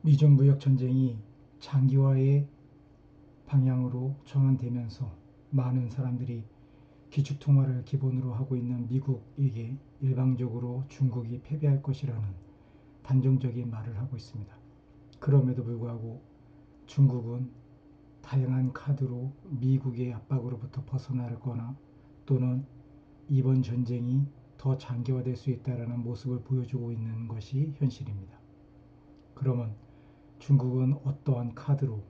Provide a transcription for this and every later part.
미중 무역 전쟁이 장기화의 방향으로 전환되면서 많은 사람들이 기축통화를 기본으로 하고 있는 미국에게 일방적으로 중국이 패배할 것이라는 단정적인 말을 하고 있습니다. 그럼에도 불구하고 중국은 다양한 카드로 미국의 압박으로부터 벗어나거나 또는 이번 전쟁이 더 장기화될 수 있다는 모습을 보여주고 있는 것이 현실입니다. 그러면 중국은 어떠한 카드로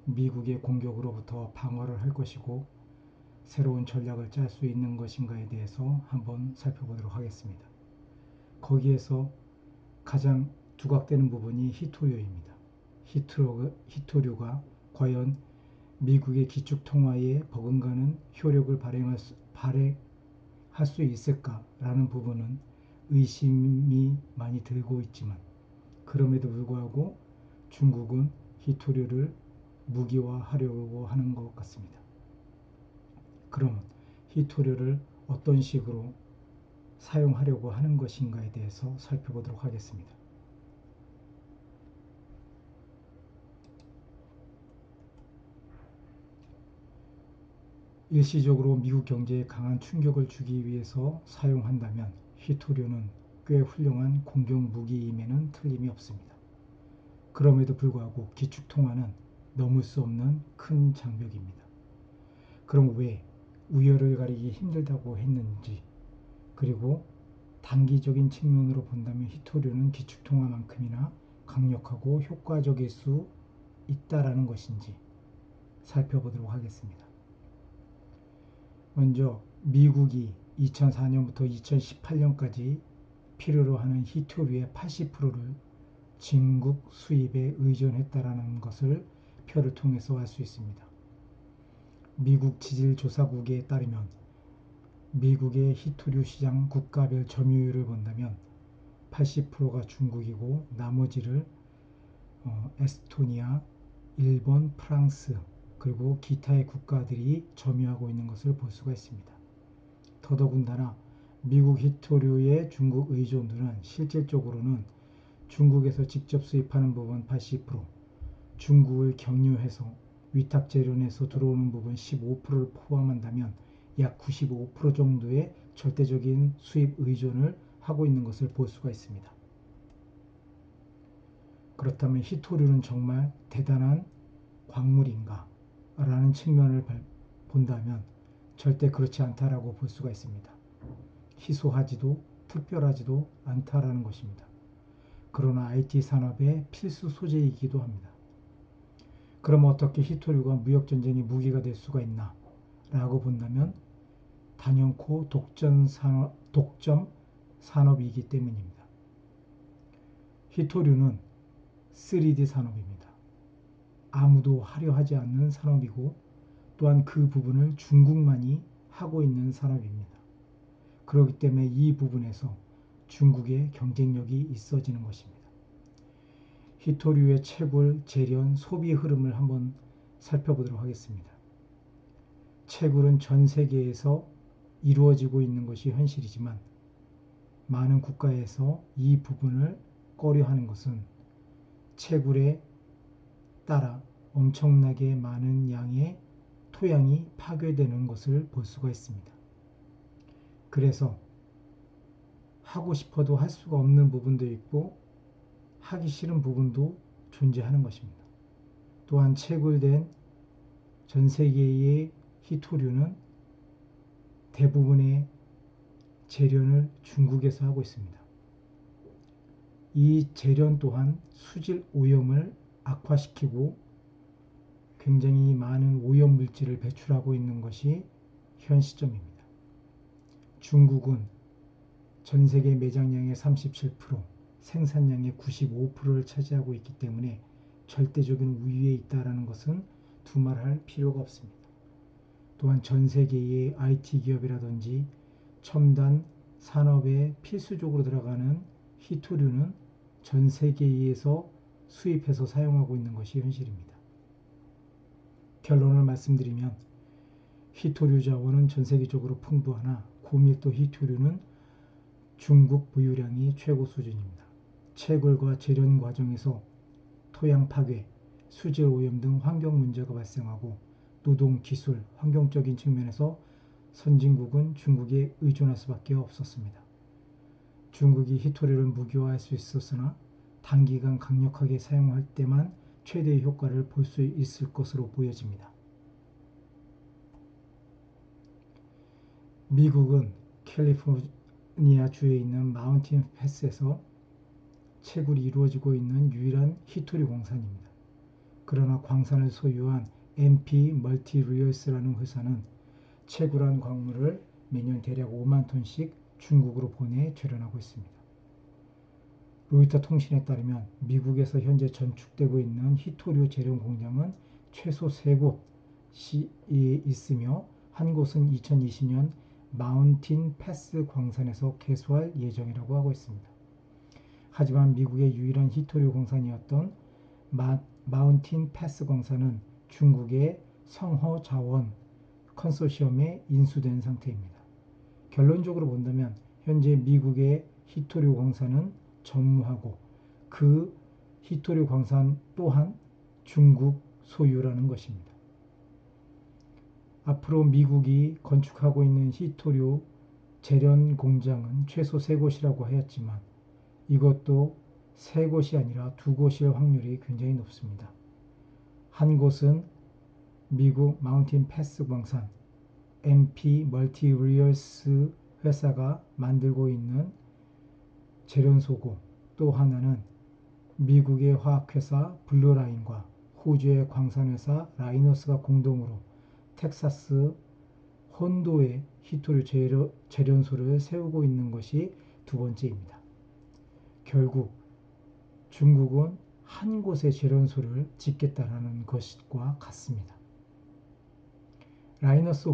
미국의 공격으로부터 방어를 할 것이고 새로운 전략을 짤 수 있는 것인가에 대해서 한번 살펴보도록 하겠습니다. 거기에서 가장 두각되는 부분이 히토류입니다. 히토류가 과연 미국의 기축통화에 버금가는 효력을 발휘할 수 있을까라는 부분은 의심이 많이 들고 있지만 그럼에도 불구하고 중국은 히토류를 무기화하려고 하는 것 같습니다. 그러면 히토류를 어떤 식으로 사용하려고 하는 것인가에 대해서 살펴보도록 하겠습니다. 일시적으로 미국 경제에 강한 충격을 주기 위해서 사용한다면 히토류는 꽤 훌륭한 공격 무기임에는 틀림이 없습니다. 그럼에도 불구하고 기축통화는 넘을 수 없는 큰 장벽입니다. 그럼 왜 우열을 가리기 힘들다고 했는지, 그리고 단기적인 측면으로 본다면 히토류는 기축통화만큼이나 강력하고 효과적일 수 있다라는 것인지 살펴보도록 하겠습니다. 먼저 미국이 2004년부터 2018년까지 필요로 하는 히토류의 80%를 중국 수입에 의존했다라는 것을 표를 통해서 알 수 있습니다. 미국 지질조사국에 따르면 미국의 히토류 시장 국가별 점유율을 본다면 80%가 중국이고 나머지를 에스토니아, 일본, 프랑스 그리고 기타의 국가들이 점유하고 있는 것을 볼 수가 있습니다. 더더군다나 미국 히토류의 중국 의존도는 실질적으로는 중국에서 직접 수입하는 부분 80%, 중국을 경유해서 위탁 재련에서 들어오는 부분 15%를 포함한다면 약 95% 정도의 절대적인 수입 의존을 하고 있는 것을 볼 수가 있습니다. 그렇다면 히토류는 정말 대단한 광물인가? 라는 측면을 본다면 절대 그렇지 않다라고 볼 수가 있습니다. 희소하지도 특별하지도 않다라는 것입니다. 그러나 IT 산업의 필수 소재이기도 합니다. 그럼 어떻게 히토류가 무역전쟁의 무기가 될 수가 있나? 라고 본다면 단연코 독점 산업이기 때문입니다. 히토류는 3D 산업입니다. 아무도 하려 하지 않는 산업이고 또한 그 부분을 중국만이 하고 있는 산업입니다. 그렇기 때문에 이 부분에서 중국의 경쟁력이 있어지는 것입니다. 히토류의 채굴, 재련, 소비 흐름을 한번 살펴보도록 하겠습니다. 채굴은 전 세계에서 이루어지고 있는 것이 현실이지만 많은 국가에서 이 부분을 꺼려하는 것은 채굴에 따라 엄청나게 많은 양의 토양이 파괴되는 것을 볼 수가 있습니다. 그래서 하고 싶어도 할 수가 없는 부분도 있고 하기 싫은 부분도 존재하는 것입니다. 또한 채굴된 전 세계의 히토류는 대부분의 재련을 중국에서 하고 있습니다. 이 재련 또한 수질 오염을 악화시키고 굉장히 많은 오염 물질을 배출하고 있는 것이 현 시점입니다. 중국은 전 세계 매장량의 37%, 생산량의 95%를 차지하고 있기 때문에 절대적인 우위에 있다는 것은 두말할 필요가 없습니다. 또한 전 세계의 IT 기업이라든지 첨단 산업에 필수적으로 들어가는 히토류는 전 세계에서 수입해서 사용하고 있는 것이 현실입니다. 결론을 말씀드리면 히토류 자원은 전 세계적으로 풍부하나 고밀도 히토류는 중국 보유량이 최고 수준입니다. 채굴과 재련 과정에서 토양 파괴, 수질 오염 등 환경 문제가 발생하고 노동, 기술, 환경적인 측면에서 선진국은 중국에 의존할 수밖에 없었습니다. 중국이 히토리를 무기화할 수 있었으나 단기간 강력하게 사용할 때만 최대의 효과를 볼 수 있을 것으로 보여집니다. 미국은 캘리포니아 주에 있는 마운틴 패스에서 채굴이 이루어지고 있는 유일한 히토리 광산입니다. 그러나 광산을 소유한 MP 멀티리얼스라는 회사는 채굴한 광물을 매년 대략 5만 톤씩 중국으로 보내 재련하고 있습니다. 로이터 통신에 따르면 미국에서 현재 전축되고 있는 히토류 재련 공장은 최소 3곳이 있으며 한 곳은 2020년 마운틴 패스 광산에서 개소할 예정이라고 하고 있습니다. 하지만 미국의 유일한 히토류 광산이었던 마운틴 패스 광산은 중국의 성허 자원 컨소시엄에 인수된 상태입니다. 결론적으로 본다면 현재 미국의 히토류 광산은 전무하고 그 히토류 광산 또한 중국 소유라는 것입니다. 앞으로 미국이 건축하고 있는 히토류 재련 공장은 최소 3곳이라고 하였지만 이것도 3곳이 아니라 2곳일 확률이 굉장히 높습니다. 한 곳은 미국 마운틴 패스 광산 MP 멀티리얼스 회사가 만들고 있는 재련소고 또 하나는 미국의 화학회사 블루라인과 호주의 광산회사 라이너스가 공동으로 텍사스 혼도에 히토류 재련소를 세우고 있는 것이 두 번째입니다. 결국 중국은 한 곳의 재련소를 짓겠다라는 것과 같습니다. 라이너스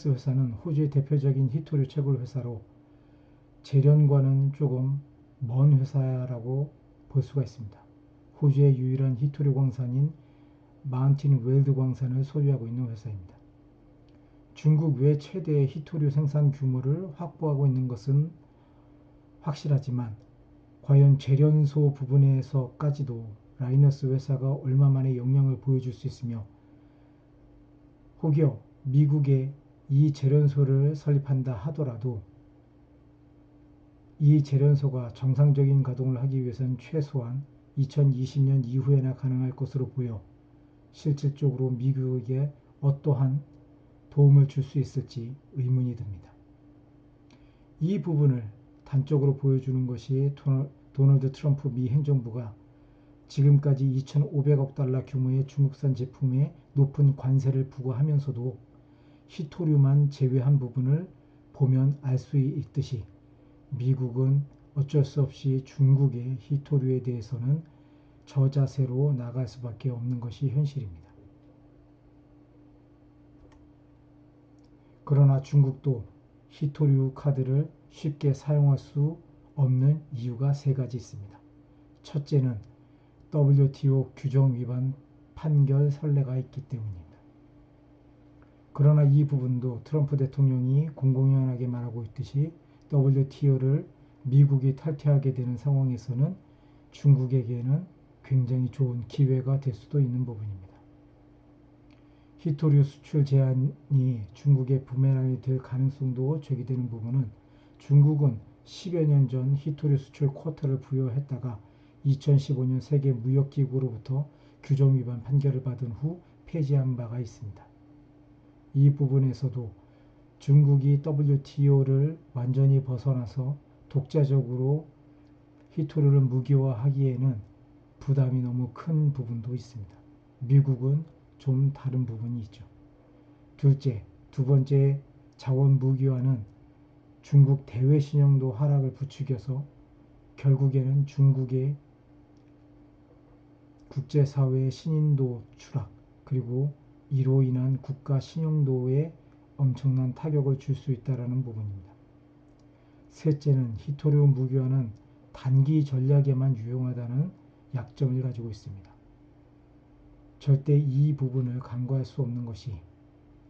회사는 호주의 대표적인 히토류 채굴 회사로 재련과는 조금 먼 회사라고 볼 수가 있습니다. 호주의 유일한 히토류 광산인 마운틴 웰드 광산을 소유하고 있는 회사입니다. 중국 외 최대의 히토류 생산 규모를 확보하고 있는 것은 확실하지만 과연 재련소 부분에서까지도 라이너스 회사가 얼마만의 역량을 보여줄 수 있으며 혹여 미국에 이 재련소를 설립한다 하더라도 이 재련소가 정상적인 가동을 하기 위해서는 최소한 2020년 이후에나 가능할 것으로 보여 실질적으로 미국에게 어떠한 도움을 줄 수 있을지 의문이 듭니다. 이 부분을 단적으로 보여주는 것이 도널드 트럼프 미 행정부가 지금까지 2,500억 달러 규모의 중국산 제품에 높은 관세를 부과하면서도 히토류만 제외한 부분을 보면 알 수 있듯이 미국은 어쩔 수 없이 중국의 히토류에 대해서는 저자세로 나갈 수밖에 없는 것이 현실입니다. 그러나 중국도 히토류 카드를 쉽게 사용할 수 없는 이유가 3가지 있습니다. 첫째는 WTO 규정 위반 판결 선례가 있기 때문입니다. 그러나 이 부분도 트럼프 대통령이 공공연하게 말하고 있듯이 WTO를 미국이 탈퇴하게 되는 상황에서는 중국에게는 굉장히 좋은 기회가 될 수도 있는 부분입니다. 히토류 수출 제한이 중국의 부메랑이 될 가능성도 제기되는 부분은 중국은 10여 년 전 히토류 수출 쿼터를 부여했다가 2015년 세계 무역기구로부터 규정 위반 판결을 받은 후 폐지한 바가 있습니다. 이 부분에서도 중국이 WTO를 완전히 벗어나서 독자적으로 히토류를 무기화하기에는 부담이 너무 큰 부분도 있습니다. 미국은 좀 다른 부분이 있죠. 두 번째 자원 무기화는 중국 대외 신용도 하락을 부추겨서 결국에는 중국의 국제사회의 신인도 추락 그리고 이로 인한 국가 신용도에 엄청난 타격을 줄 수 있다는 부분입니다. 셋째는 히토류 무기화는 단기 전략에만 유용하다는 약점을 가지고 있습니다. 절대 이 부분을 간과할 수 없는 것이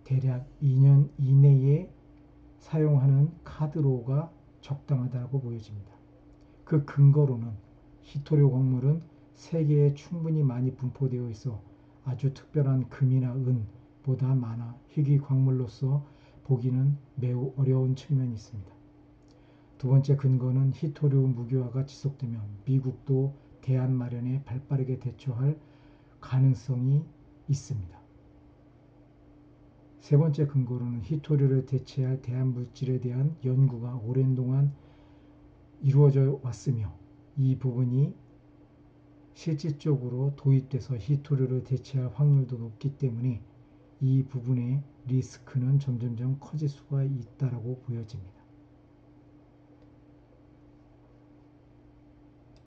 대략 2년 이내에 사용하는 카드로가 적당하다고 보여집니다. 그 근거로는 히토류 광물은 세계에 충분히 많이 분포되어 있어 아주 특별한 금이나 은보다 많아 희귀 광물로서 보기는 매우 어려운 측면이 있습니다. 두 번째 근거는 히토류 무기화가 지속되면 미국도 대안 마련에 발빠르게 대처할 가능성이 있습니다. 세 번째 근거로는 히토류를 대체할 대안 물질에 대한 연구가 오랜 동안 이루어져 왔으며 이 부분이 실질적으로 도입돼서 히토류를 대체할 확률도 높기 때문에 이 부분의 리스크는 점점점 커질 수가 있다고 보여집니다.